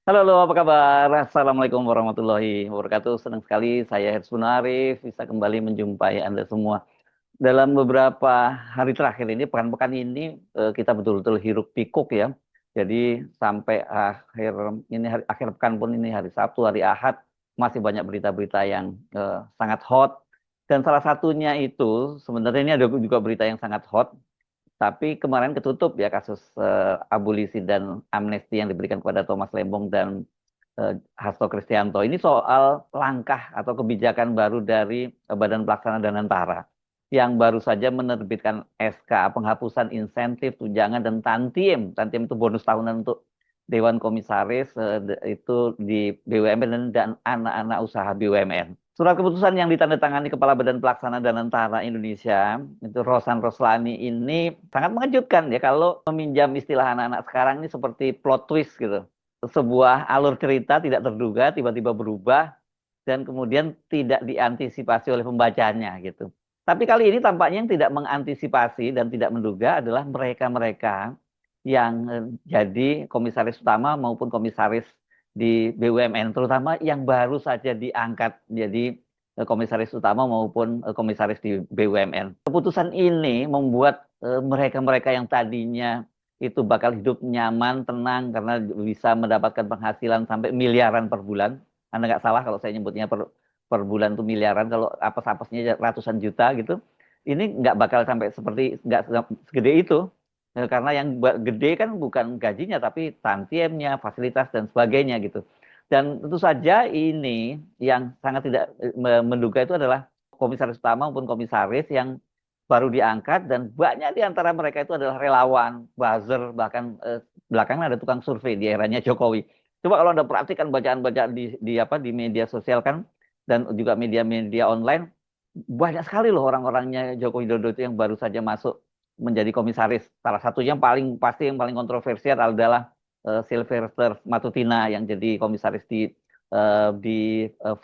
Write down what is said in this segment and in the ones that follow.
Halo, apa kabar? Assalamualaikum warahmatullahi wabarakatuh. Senang sekali saya Hersbun Arif bisa kembali menjumpai Anda semua. Dalam beberapa hari terakhir ini, pekan-pekan ini kita betul-betul hiruk pikuk ya. Jadi sampai akhir pekan pun ini hari Sabtu, hari Ahad masih banyak berita-berita yang sangat hot. Dan salah satunya itu sebenarnya ini ada juga berita yang sangat hot, tapi kemarin ketutup ya kasus abolisi dan amnesti yang diberikan kepada Thomas Lembong dan Hasto Kristianto. Ini soal langkah atau kebijakan baru dari Badan Pelaksana Danantara yang baru saja menerbitkan SK penghapusan insentif, tunjangan, dan tantiem. Tantiem itu bonus tahunan untuk Dewan Komisaris itu di BUMN dan anak-anak usaha BUMN. Surat keputusan yang ditandatangani Kepala Badan Pelaksana Danantara Indonesia, itu Rosan Roslani ini sangat mengejutkan ya kalau meminjam istilah anak-anak sekarang ini seperti plot twist gitu. Sebuah alur cerita tidak terduga tiba-tiba berubah dan kemudian tidak diantisipasi oleh pembacanya gitu. Tapi kali ini tampaknya yang tidak mengantisipasi dan tidak menduga adalah mereka-mereka yang jadi komisaris utama maupun komisaris di BUMN, terutama yang baru saja diangkat jadi komisaris utama maupun komisaris di BUMN. Keputusan ini membuat mereka-mereka yang tadinya itu bakal hidup nyaman, tenang karena bisa mendapatkan penghasilan sampai miliaran per bulan. Anda nggak salah kalau saya nyebutnya per bulan tuh miliaran, kalau apes-apesnya ratusan juta gitu. Ini nggak bakal sampai seperti nggak segede itu. Karena yang gede kan bukan gajinya tapi tantiemnya, fasilitas dan sebagainya gitu. Dan tentu saja ini yang sangat tidak menduga itu adalah komisaris utama maupun komisaris yang baru diangkat dan banyak di antara mereka itu adalah relawan, buzzer, bahkan belakangan ada tukang survei di eranya Jokowi. Coba kalau Anda perhatikan bacaan-bacaan di media sosial kan dan juga media-media online, banyak sekali loh orang-orangnya Joko Widodo itu yang baru saja masuk menjadi komisaris. Salah satunya yang paling pasti yang paling kontroversial adalah Sylvester Matutina yang jadi komisaris di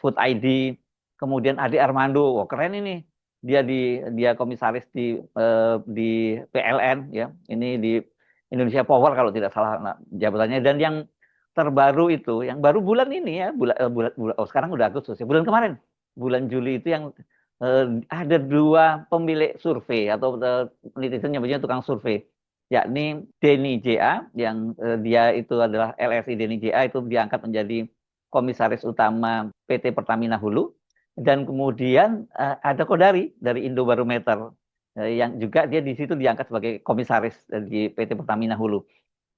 Food ID. Kemudian Ade Armando, wah keren ini. Dia komisaris di PLN ya. Ini di Indonesia Power kalau tidak salah jabatannya. Dan yang terbaru itu, yang baru bulan ini ya, oh sekarang udah Agustus ya, bulan kemarin, bulan Juli itu yang ada dua pemilik survei atau netizen nyebutnya tukang survei, yakni Denny JA yang dia itu adalah LSI Denny JA itu diangkat menjadi komisaris utama PT Pertamina Hulu dan kemudian ada Kodari dari Indobarometer yang juga dia di situ diangkat sebagai komisaris di PT Pertamina Hulu.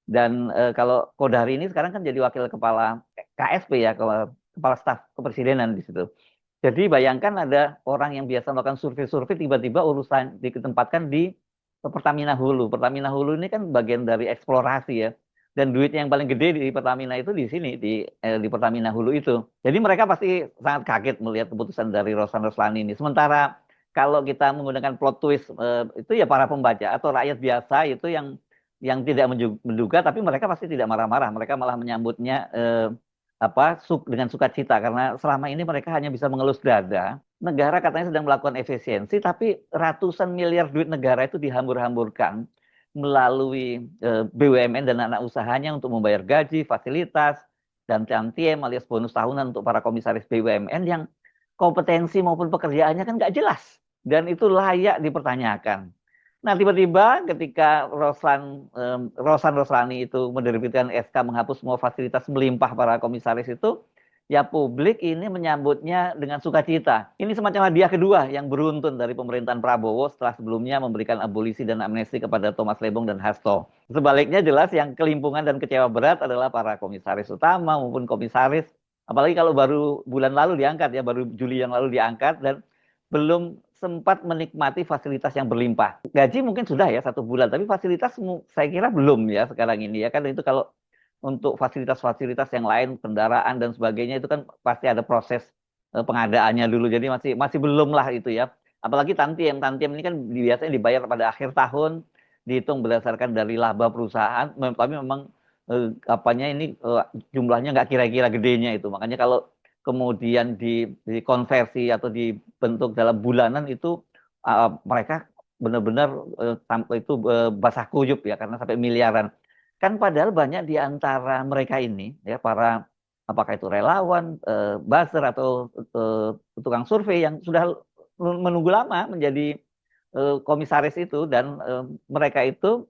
Dan kalau Kodari ini sekarang kan jadi wakil kepala KSP ya, kepala staf kepresidenan di situ. Jadi bayangkan ada orang yang biasa melakukan survei-survei tiba-tiba urusan ditempatkan di Pertamina Hulu. Pertamina Hulu ini kan bagian dari eksplorasi ya. Dan duitnya yang paling gede di Pertamina itu di sini di Pertamina Hulu itu. Jadi mereka pasti sangat kaget melihat keputusan dari Rosan Roslani ini. Sementara kalau kita menggunakan plot twist itu ya para pembaca atau rakyat biasa itu yang tidak menduga, tapi mereka pasti tidak marah-marah. Mereka malah menyambutnya dengan sukacita karena selama ini mereka hanya bisa mengelus dada. Negara katanya sedang melakukan efisiensi, tapi ratusan miliar duit negara itu dihambur-hamburkan melalui BUMN dan anak usahanya untuk membayar gaji, fasilitas, dan tantiem alias bonus tahunan untuk para komisaris BUMN yang kompetensi maupun pekerjaannya kan nggak jelas. Dan itu layak dipertanyakan. Nah, tiba-tiba ketika Rosan Roslani itu menerbitkan SK menghapus semua fasilitas melimpah para komisaris itu, ya publik ini menyambutnya dengan sukacita. Ini semacam hadiah kedua yang beruntun dari pemerintahan Prabowo setelah sebelumnya memberikan abolisi dan amnesti kepada Thomas Lembong dan Hasto. Sebaliknya jelas yang kelimpungan dan kecewa berat adalah para komisaris utama maupun komisaris. Apalagi kalau baru bulan lalu diangkat ya, baru Juli yang lalu diangkat dan belum sempat menikmati fasilitas yang berlimpah. Gaji mungkin sudah ya 1 bulan, tapi fasilitas saya kira belum ya sekarang ini ya kan itu kalau untuk fasilitas-fasilitas yang lain, kendaraan dan sebagainya itu kan pasti ada proses pengadaannya dulu. Jadi masih masih belum lah itu ya. Apalagi tantiem, tantiem ini kan biasanya dibayar pada akhir tahun, dihitung berdasarkan dari laba perusahaan. Tapi memang apanya ini jumlahnya nggak kira-kira gedenya itu. Makanya kalau kemudian dikonversi atau dibentuk dalam bulanan itu mereka benar-benar sampai itu basah kuyup ya karena sampai miliaran. Kan padahal banyak di antara mereka ini, ya para apakah itu relawan, buzzer atau tukang survei yang sudah menunggu lama menjadi komisaris itu dan mereka itu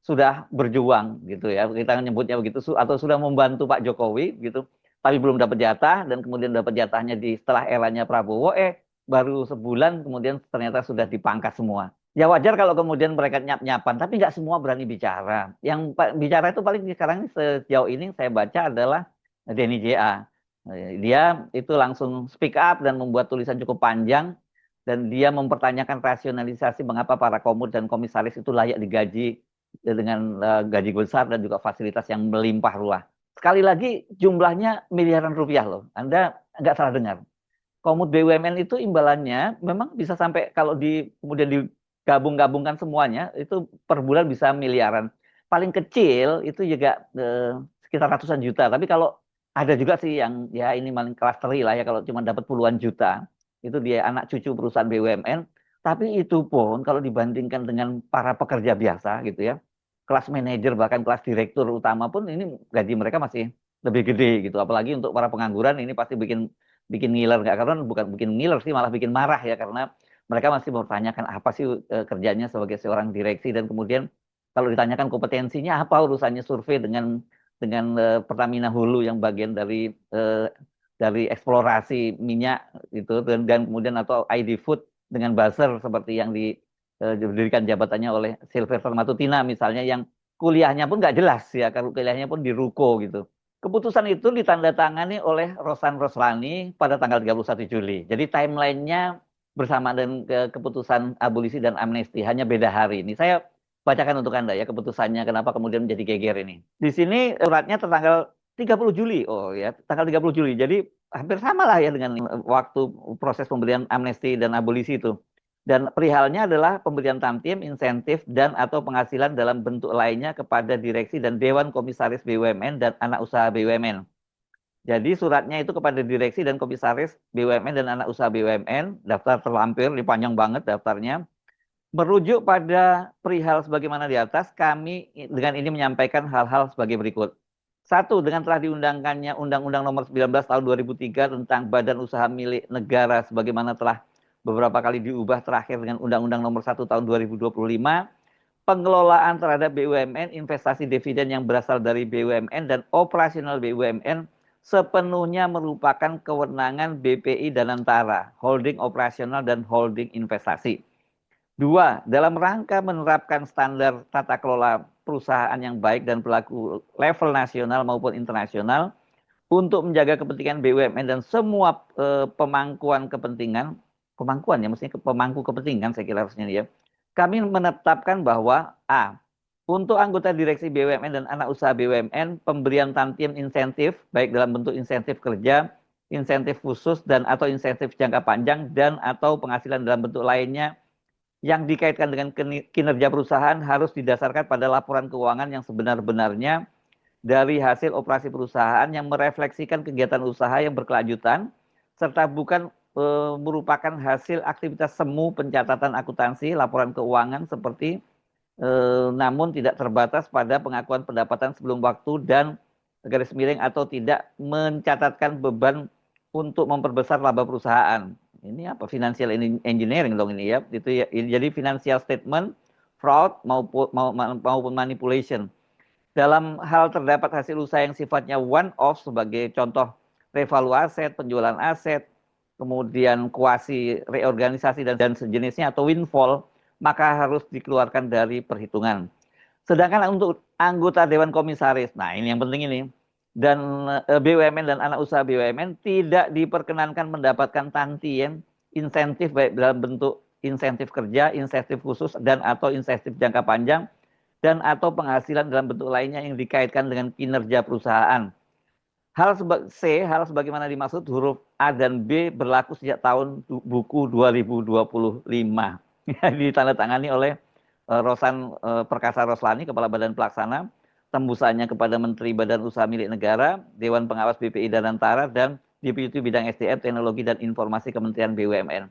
sudah berjuang gitu ya kita nyebutnya begitu atau sudah membantu Pak Jokowi gitu tapi belum dapat jatah dan kemudian dapat jatahnya di setelah eranya Prabowo baru sebulan kemudian ternyata sudah dipangkas semua. Ya wajar kalau kemudian mereka nyap-nyapan, tapi nggak semua berani bicara. Yang bicara itu paling sekarang sejauh ini saya baca adalah Denny JA. Dia itu langsung speak up dan membuat tulisan cukup panjang dan dia mempertanyakan rasionalisasi mengapa para komod dan komisaris itu layak digaji dengan gaji besar dan juga fasilitas yang melimpah ruah. Sekali lagi jumlahnya miliaran rupiah loh. Anda nggak salah dengar. Komod BUMN itu imbalannya memang bisa sampai kalau kemudian digabung-gabungkan semuanya itu per bulan bisa miliaran. Paling kecil itu juga sekitar ratusan juta. Tapi kalau ada juga sih yang ya ini paling kelas teri lah ya kalau cuma dapat puluhan juta. Itu dia anak cucu perusahaan BUMN. Tapi itu pun kalau dibandingkan dengan para pekerja biasa gitu ya. Kelas manajer bahkan kelas direktur utama pun ini gaji mereka masih lebih gede gitu. Apalagi untuk para pengangguran ini pasti bikin bikin ngiler nggak karena bukan bikin ngiler sih malah bikin marah ya karena mereka masih mempertanyakan apa sih kerjanya sebagai seorang direksi dan kemudian kalau ditanyakan kompetensinya apa urusannya survei dengan Pertamina Hulu yang bagian dari eksplorasi minyak itu dan kemudian atau ID Food dengan buzzer seperti yang didirikan jabatannya oleh Sylvester Matutina misalnya yang kuliahnya pun nggak jelas ya kalau kuliahnya pun di Ruko gitu. Keputusan itu ditandatangani oleh Rosan Roslani pada tanggal 31 Juli. Jadi timelinenya bersama dengan keputusan abolisi dan amnesti, hanya beda hari. Ini saya bacakan untuk Anda ya keputusannya kenapa kemudian menjadi geger ini. Di sini suratnya tertanggal 30 Juli. Oh ya, tanggal 30 Juli. Jadi hampir sama lah ya dengan waktu proses pemberian amnesti dan abolisi itu. Dan perihalnya adalah pemberian tamtim, insentif, dan atau penghasilan dalam bentuk lainnya kepada direksi dan Dewan Komisaris BUMN dan anak usaha BUMN. Jadi suratnya itu kepada direksi dan komisaris BUMN dan anak usaha BUMN, daftar terlampir, ini panjang banget daftarnya. Merujuk pada perihal sebagaimana di atas, kami dengan ini menyampaikan hal-hal sebagai berikut. Satu, dengan telah diundangkannya Undang-Undang Nomor 19 Tahun 2003 tentang Badan Usaha Milik Negara sebagaimana telah beberapa kali diubah terakhir dengan Undang-Undang Nomor 1 Tahun 2025, pengelolaan terhadap BUMN, investasi dividen yang berasal dari BUMN dan operasional BUMN sepenuhnya merupakan kewenangan BPI Danantara, holding operasional dan holding investasi. Dua, dalam rangka menerapkan standar tata kelola perusahaan yang baik dan berlaku level nasional maupun internasional untuk menjaga kepentingan BUMN dan semua pemangkuan kepentingan, pemangkuan ya, mestinya pemangku kepentingan saya kira harusnya ya. Kami menetapkan bahwa A, untuk anggota direksi BUMN dan anak usaha BUMN, pemberian tamtim insentif, baik dalam bentuk insentif kerja, insentif khusus, dan atau insentif jangka panjang, dan atau penghasilan dalam bentuk lainnya, yang dikaitkan dengan kinerja perusahaan harus didasarkan pada laporan keuangan yang sebenar-benarnya dari hasil operasi perusahaan yang merefleksikan kegiatan usaha yang berkelanjutan, serta bukan merupakan hasil aktivitas semu pencatatan akuntansi, laporan keuangan seperti namun tidak terbatas pada pengakuan pendapatan sebelum waktu dan garis miring atau tidak mencatatkan beban untuk memperbesar laba perusahaan. Ini apa financial engineering dong ini ya. Itu ya, jadi financial statement, fraud maupun manipulation. Dalam hal terdapat hasil usaha yang sifatnya one off sebagai contoh revaluasi aset, penjualan aset, kemudian kuasi reorganisasi dan sejenisnya atau windfall, maka harus dikeluarkan dari perhitungan. Sedangkan untuk anggota Dewan Komisaris, nah ini yang penting ini, dan BUMN dan anak usaha BUMN tidak diperkenankan mendapatkan tantiem insentif baik dalam bentuk insentif kerja, insentif khusus, dan atau insentif jangka panjang, dan atau penghasilan dalam bentuk lainnya yang dikaitkan dengan kinerja perusahaan. Hal sebagaimana dimaksud huruf A dan B berlaku sejak tahun buku 2025. Ditandatangani oleh Rosan Perkasa Roslani, Kepala Badan Pelaksana, tembusannya kepada Menteri Badan Usaha Milik Negara, Dewan Pengawas BPI Danantara, dan Deputi Bidang SDM, Teknologi dan Informasi Kementerian BUMN.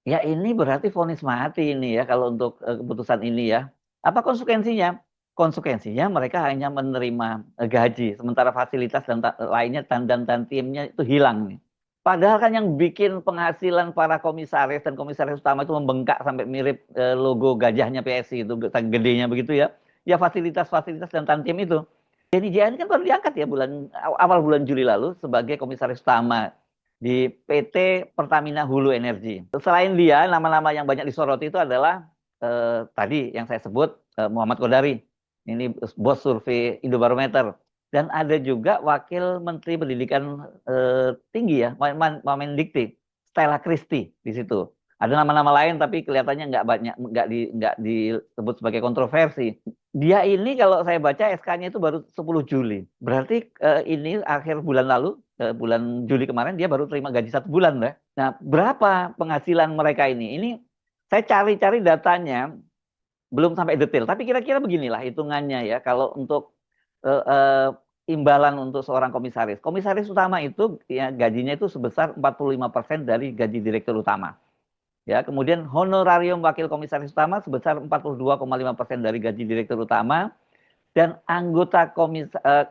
Ya ini berarti vonis mati ini ya kalau untuk keputusan ini ya. Apa konsekuensinya? konsekuensinya mereka hanya menerima gaji, sementara fasilitas dan lainnya dan tantiemnya itu hilang nih. Padahal kan yang bikin penghasilan para komisaris dan komisaris utama itu membengkak sampai mirip logo gajahnya PSI itu, gedenya begitu ya. Ya fasilitas-fasilitas dan tantiem itu. Denny Jiani kan baru diangkat ya awal bulan Juli lalu sebagai komisaris utama di PT Pertamina Hulu Energi. Selain dia, nama-nama yang banyak disoroti itu adalah tadi yang saya sebut Muhammad Kodari. Ini bos survei Indobarometer. Dan ada juga Wakil Menteri Pendidikan Tinggi ya, Mendikti, Stella Christie di situ. Ada nama-nama lain tapi kelihatannya nggak banyak, nggak disebut sebagai kontroversi. Dia ini kalau saya baca SK-nya itu baru 10 Juli. Berarti ini akhir bulan lalu, bulan Juli kemarin dia baru terima gaji 1 bulan. Nah, berapa penghasilan mereka ini? Ini saya cari-cari datanya, belum sampai detail. Tapi kira-kira beginilah hitungannya ya. Kalau untuk imbalan untuk seorang komisaris. Komisaris utama itu ya, gajinya itu sebesar 45% dari gaji direktur utama. Ya, kemudian honorarium wakil komisaris utama sebesar 42,5% dari gaji direktur utama, dan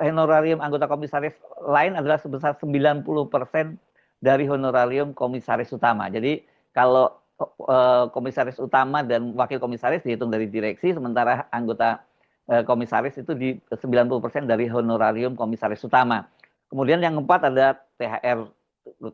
honorarium anggota komisaris lain adalah sebesar 90% dari honorarium komisaris utama. Jadi kalau komisaris utama dan wakil komisaris dihitung dari direksi, sementara anggota komisaris itu di 90% dari honorarium komisaris utama. Kemudian yang keempat ada THR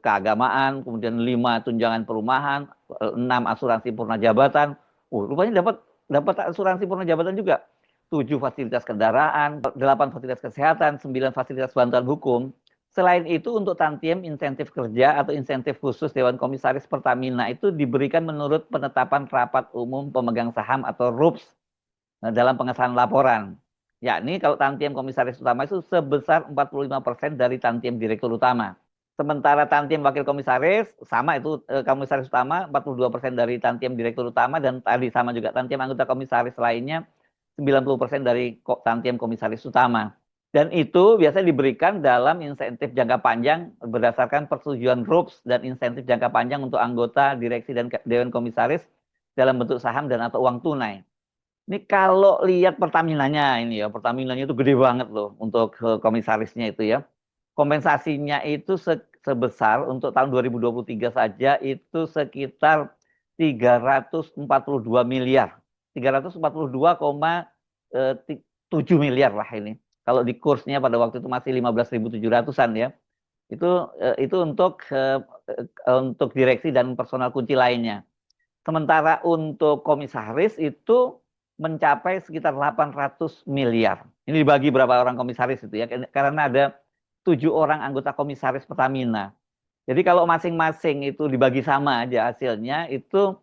keagamaan, kemudian 5 tunjangan perumahan, 6 asuransi purna jabatan. Rupanya dapat asuransi purna jabatan juga. 7 fasilitas kendaraan, 8 fasilitas kesehatan, 9 fasilitas bantuan hukum. Selain itu untuk tantiem insentif kerja atau insentif khusus Dewan Komisaris Pertamina itu diberikan menurut penetapan rapat umum pemegang saham atau RUPS dalam pengesahan laporan. Yakni kalau tantiem komisaris utama itu sebesar 45% dari tantiem direktur utama. Sementara tantiem wakil komisaris sama itu komisaris utama 42% dari tantiem direktur utama, dan tadi sama juga tantiem anggota komisaris lainnya 90% dari tantiem komisaris utama. Dan itu biasanya diberikan dalam insentif jangka panjang berdasarkan persetujuan RUPS dan insentif jangka panjang untuk anggota direksi dan dewan komisaris dalam bentuk saham dan atau uang tunai. Ini kalau lihat Pertaminanya ini ya, Pertaminanya itu gede banget loh untuk komisarisnya itu ya. Kompensasinya itu sebesar untuk tahun 2023 saja itu sekitar 342 miliar. 342,7 miliar lah ini. Kalau di kursnya pada waktu itu masih 15.700-an ya. Itu untuk direksi dan personal kunci lainnya. Sementara untuk komisaris itu mencapai sekitar 800 miliar. Ini dibagi berapa orang komisaris itu ya. Karena ada 7 orang anggota komisaris Pertamina. Jadi kalau masing-masing itu dibagi sama aja hasilnya, itu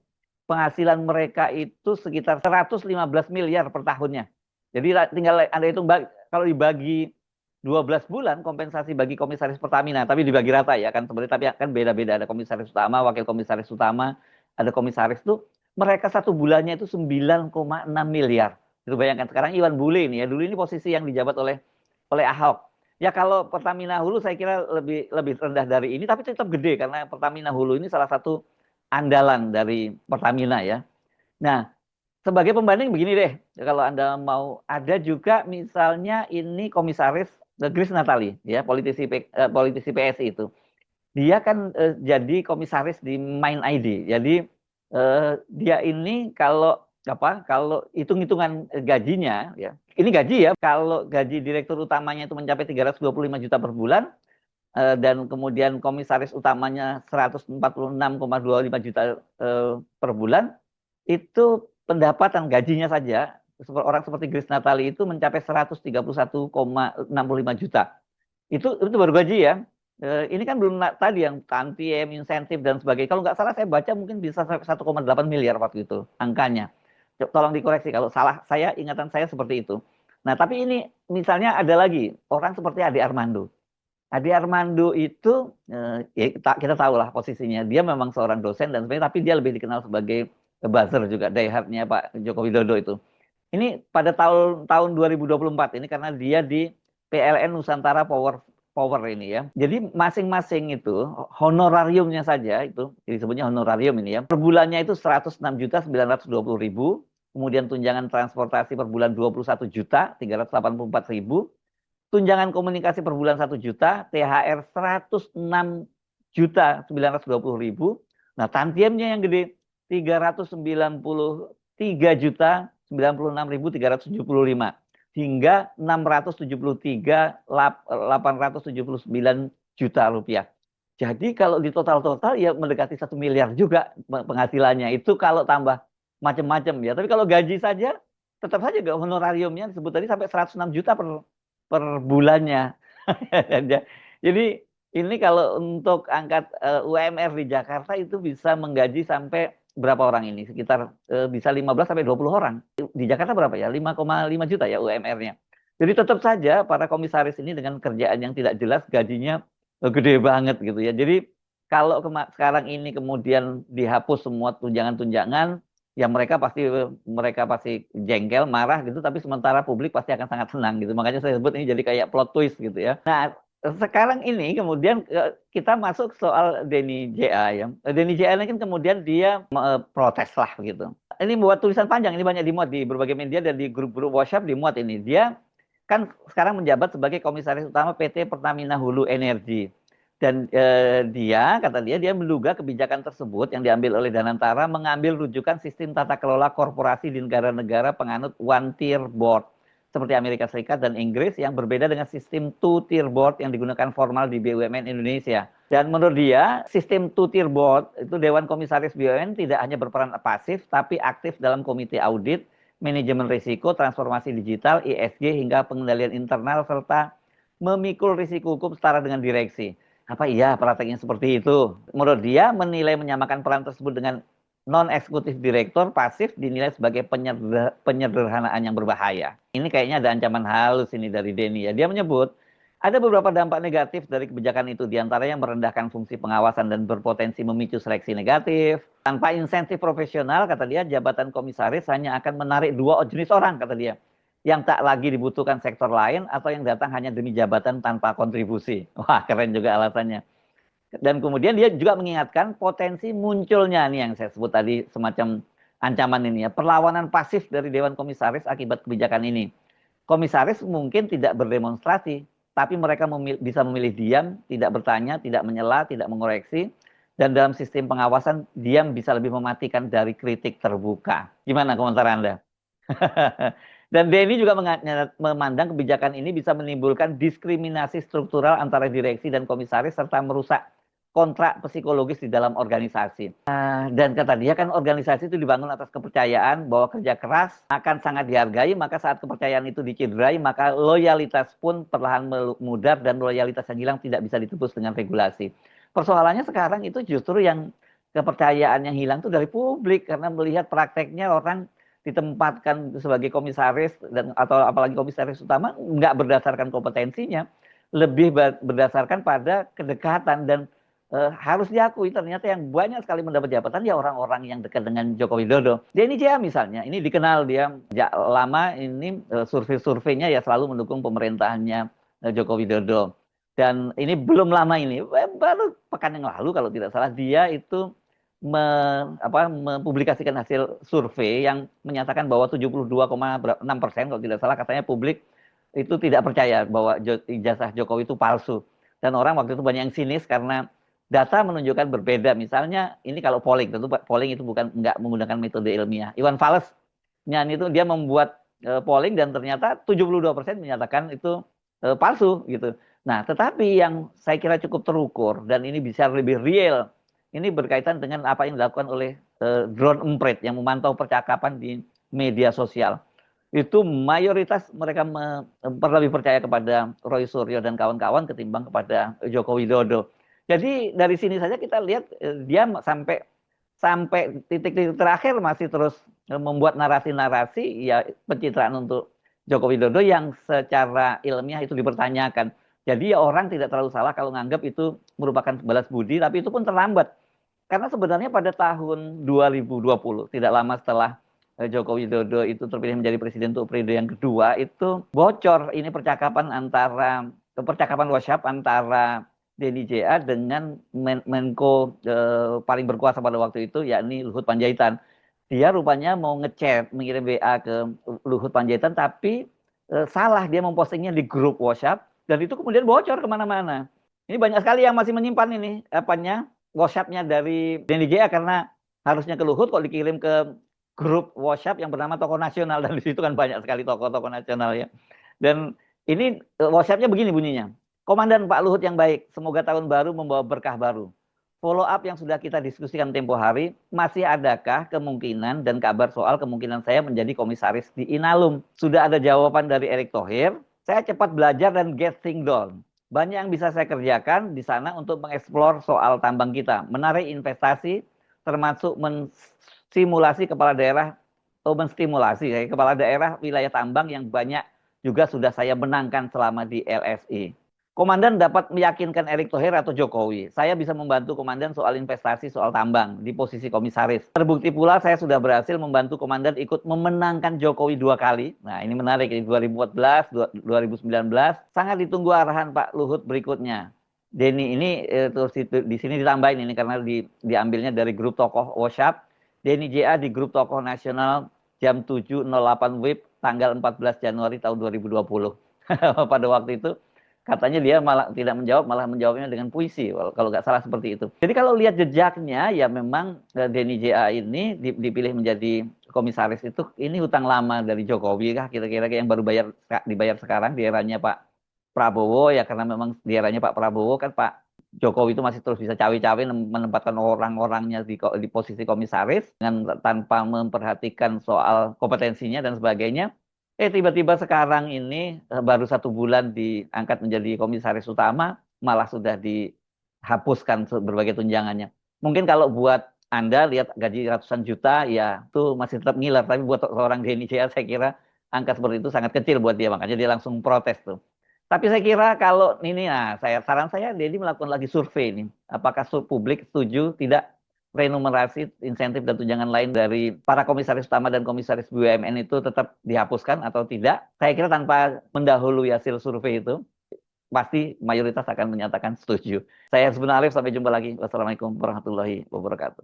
penghasilan mereka itu sekitar 115 miliar per tahunnya. Jadi tinggal Anda hitung, kalau dibagi 12 bulan kompensasi bagi komisaris Pertamina, tapi dibagi rata ya kan sebenarnya, tapi kan beda-beda, ada komisaris utama, wakil komisaris utama, ada komisaris tuh mereka 1 bulannya itu 9,6 miliar. Itu bayangkan sekarang Iwan Bule ini ya, dulu ini posisi yang dijabat oleh Ahok. Ya kalau Pertamina Hulu saya kira lebih rendah dari ini, tapi tetap gede karena Pertamina Hulu ini salah satu andalan dari Pertamina ya. Nah, sebagai pembanding begini deh, kalau Anda mau, ada juga misalnya ini komisaris Grace Natali ya, politisi PSI itu. Dia kan jadi komisaris di Mind ID. Jadi dia ini kalau hitung-hitungan gajinya ya. Ini gaji ya, kalau gaji direktur utamanya itu mencapai 325 juta per bulan, dan kemudian komisaris utamanya 146,25 juta per bulan, itu pendapatan gajinya saja orang seperti Grace Natali itu mencapai 131,65 juta. Itu baru gaji ya. Ini kan belum tadi yang tantiem, insentif dan sebagainya. Kalau nggak salah saya baca mungkin bisa 1,8 miliar waktu itu angkanya. Tolong dikoreksi kalau salah, ingatan saya seperti itu. Nah, tapi ini misalnya ada lagi orang seperti Ade Armando. Ade Armando itu ya kita tahu lah posisinya. Dia memang seorang dosen dan sebagainya, tapi dia lebih dikenal sebagai buzzer juga, diehardnya Pak Joko Widodo itu. Ini pada tahun 2024 ini karena dia di PLN Nusantara Power ini ya. Jadi masing-masing itu honorariumnya saja itu disebutnya honorarium ini ya. Per bulannya itu 106.920.000, kemudian tunjangan transportasi per bulan 21.384.000, tunjangan komunikasi per bulan 1 juta, THR 106.920.000. Nah, tantiemnya yang gede 393.966.375 hingga 673.879 juta rupiah. Jadi kalau di total-total ya mendekati 1 miliar juga penghasilannya. Itu kalau tambah macam-macam ya. Tapi kalau gaji saja tetap saja honorariumnya disebut tadi sampai 106 juta per bulannya. Jadi ini kalau untuk angkat UMR di Jakarta itu bisa menggaji sampai berapa orang ini? Sekitar bisa 15 sampai 20 orang. Di Jakarta berapa ya? 5,5 juta ya UMR-nya. Jadi tetap saja para komisaris ini dengan kerjaan yang tidak jelas gajinya gede banget gitu ya. Jadi kalau sekarang ini kemudian dihapus semua tunjangan-tunjangan, ya mereka pasti jengkel, marah gitu, tapi sementara publik pasti akan sangat senang gitu. Makanya saya sebut ini jadi kayak plot twist gitu ya. Nah, sekarang ini kemudian kita masuk soal Denny JA ya. Denny JA ini kan kemudian dia protes lah gitu. Ini buat tulisan panjang, ini banyak dimuat di berbagai media dan di grup-grup WhatsApp dimuat ini. Dia kan sekarang menjabat sebagai komisaris utama PT Pertamina Hulu Energi. Dan kata dia menduga kebijakan tersebut yang diambil oleh Danantara mengambil rujukan sistem tata kelola korporasi di negara-negara penganut one tier board seperti Amerika Serikat dan Inggris yang berbeda dengan sistem two tier board yang digunakan formal di BUMN Indonesia. Dan menurut dia, sistem two tier board itu Dewan Komisaris BUMN tidak hanya berperan pasif tapi aktif dalam komite audit, manajemen risiko, transformasi digital, ESG hingga pengendalian internal serta memikul risiko hukum setara dengan direksi. Apa iya prakteknya seperti itu? Menurut dia menilai menyamakan peran tersebut dengan non-eksekutif direktur pasif dinilai sebagai penyederhanaan yang berbahaya. Ini kayaknya ada ancaman halus ini dari Denny ya. Dia menyebut ada beberapa dampak negatif dari kebijakan itu, diantaranya merendahkan fungsi pengawasan dan berpotensi memicu seleksi negatif. Tanpa insentif profesional, kata dia, jabatan komisaris hanya akan menarik 2 jenis orang, kata dia, yang tak lagi dibutuhkan sektor lain atau yang datang hanya demi jabatan tanpa kontribusi. Wah, keren juga alasannya. Dan kemudian dia juga mengingatkan potensi munculnya nih yang saya sebut tadi semacam ancaman ini ya, perlawanan pasif dari Dewan Komisaris akibat kebijakan ini. Komisaris mungkin tidak berdemonstrasi, tapi mereka bisa memilih diam, tidak bertanya, tidak menyela, tidak mengoreksi, dan dalam sistem pengawasan diam bisa lebih mematikan dari kritik terbuka. Gimana komentar Anda? Dan Denny juga memandang kebijakan ini bisa menimbulkan diskriminasi struktural antara direksi dan komisaris serta merusak kontrak psikologis di dalam organisasi. Dan kata dia kan organisasi itu dibangun atas kepercayaan bahwa kerja keras akan sangat dihargai, maka saat kepercayaan itu dicederai, maka loyalitas pun perlahan memudar dan loyalitas yang hilang tidak bisa ditebus dengan regulasi. Persoalannya sekarang itu justru yang kepercayaan yang hilang itu dari publik karena melihat prakteknya orang ditempatkan sebagai komisaris dan atau apalagi komisaris utama nggak berdasarkan kompetensinya, lebih berdasarkan pada kedekatan dan harus diakui ternyata yang banyak sekali mendapat jabatan ya orang-orang yang dekat dengan Joko Widodo. Denny Jaya misalnya, ini dikenal dia sejak lama ini survei-surveinya ya selalu mendukung pemerintahannya Joko Widodo. Dan ini belum lama ini, baru pekan yang lalu kalau tidak salah dia itu mempublikasikan hasil survei yang menyatakan bahwa 72,6% kalau tidak salah katanya publik itu tidak percaya bahwa ijazah Jokowi itu palsu. Dan orang waktu itu banyak yang sinis karena data menunjukkan berbeda. Misalnya ini kalau polling, tentu polling itu nggak menggunakan metode ilmiah. Iwan Fals itu dia membuat polling dan ternyata 72% menyatakan itu palsu gitu. Nah, tetapi yang saya kira cukup terukur dan ini bisa lebih real, ini berkaitan dengan apa yang dilakukan oleh drone emprit yang memantau percakapan di media sosial. Itu mayoritas mereka lebih percaya kepada Roy Suryo dan kawan-kawan ketimbang kepada Joko Widodo. Jadi dari sini saja kita lihat dia sampai titik-titik terakhir masih terus membuat narasi-narasi ya pencitraan untuk Joko Widodo yang secara ilmiah itu dipertanyakan. Jadi ya orang tidak terlalu salah kalau menganggap itu merupakan balas budi, tapi itu pun terlambat. Karena sebenarnya pada tahun 2020, tidak lama setelah Joko Widodo itu terpilih menjadi presiden untuk periode yang kedua, itu bocor ini percakapan WhatsApp antara Denny JA dengan Menko paling berkuasa pada waktu itu, yakni Luhut Panjaitan. dia rupanya mau ngechat, mengirim WA ke Luhut Panjaitan, tapi salah dia mempostingnya di grup WhatsApp, dan itu kemudian bocor kemana-mana. Ini banyak sekali yang masih menyimpan ini, apanya, WhatsApp-nya dari Denny Jaya, karena harusnya ke Luhut kok dikirim ke grup WhatsApp yang bernama Tokoh Nasional, dan di situ kan banyak sekali tokoh-tokoh nasional ya. Dan ini WhatsApp-nya begini bunyinya. Komandan Pak Luhut yang baik, semoga tahun baru membawa berkah baru. Follow up yang sudah kita diskusikan tempo hari, masih adakah kemungkinan dan kabar soal kemungkinan saya menjadi komisaris di Inalum? Sudah ada jawaban dari Erick Thohir, saya cepat belajar dan get things done. Banyak yang bisa saya kerjakan di sana untuk mengeksplor soal tambang kita, menarik investasi, termasuk mensimulasi kepala daerah, atau menstimulasi kepala daerah wilayah tambang yang banyak juga sudah saya menangkan selama di LSI. Komandan dapat meyakinkan Erick Thohir atau Jokowi. Saya bisa membantu Komandan soal investasi, soal tambang di posisi komisaris. Terbukti pula saya sudah berhasil membantu Komandan ikut memenangkan Jokowi 2 kali. Nah ini menarik, di 2014, 2019. Sangat ditunggu arahan Pak Luhut berikutnya. Denny ini terus di sini ditambahin ini karena diambilnya dari grup tokoh WhatsApp. Denny JA di grup tokoh nasional jam 7.08 WIB tanggal 14 Januari tahun 2020. Pada waktu itu katanya dia malah tidak menjawab, malah menjawabnya dengan puisi, kalau nggak salah seperti itu. Jadi kalau lihat jejaknya, ya memang Denny JA ini dipilih menjadi komisaris itu, ini hutang lama dari Jokowi kah kira-kira, yang baru dibayar sekarang di eranya Pak Prabowo, ya karena memang di eranya Pak Prabowo kan Pak Jokowi itu masih terus bisa cawe-cawe menempatkan orang-orangnya di posisi komisaris dengan tanpa memperhatikan soal kompetensinya dan sebagainya. Tiba-tiba sekarang ini baru 1 bulan diangkat menjadi komisaris utama, malah sudah dihapuskan berbagai tunjangannya. Mungkin kalau buat Anda lihat gaji ratusan juta, ya itu masih tetap ngiler. Tapi buat seorang Denny Jaya, saya kira angka seperti itu sangat kecil buat dia. Makanya dia langsung protes tuh. Tapi saya kira kalau ini, nah saran saya Denny melakukan lagi survei ini. Apakah publik setuju tidak remunerasi, insentif dan tunjangan lain dari para komisaris utama dan komisaris BUMN itu tetap dihapuskan atau tidak? Saya kira tanpa mendahului hasil survei itu, pasti mayoritas akan menyatakan setuju. Saya Hersbun Arif, sampai jumpa lagi. Wassalamualaikum warahmatullahi wabarakatuh.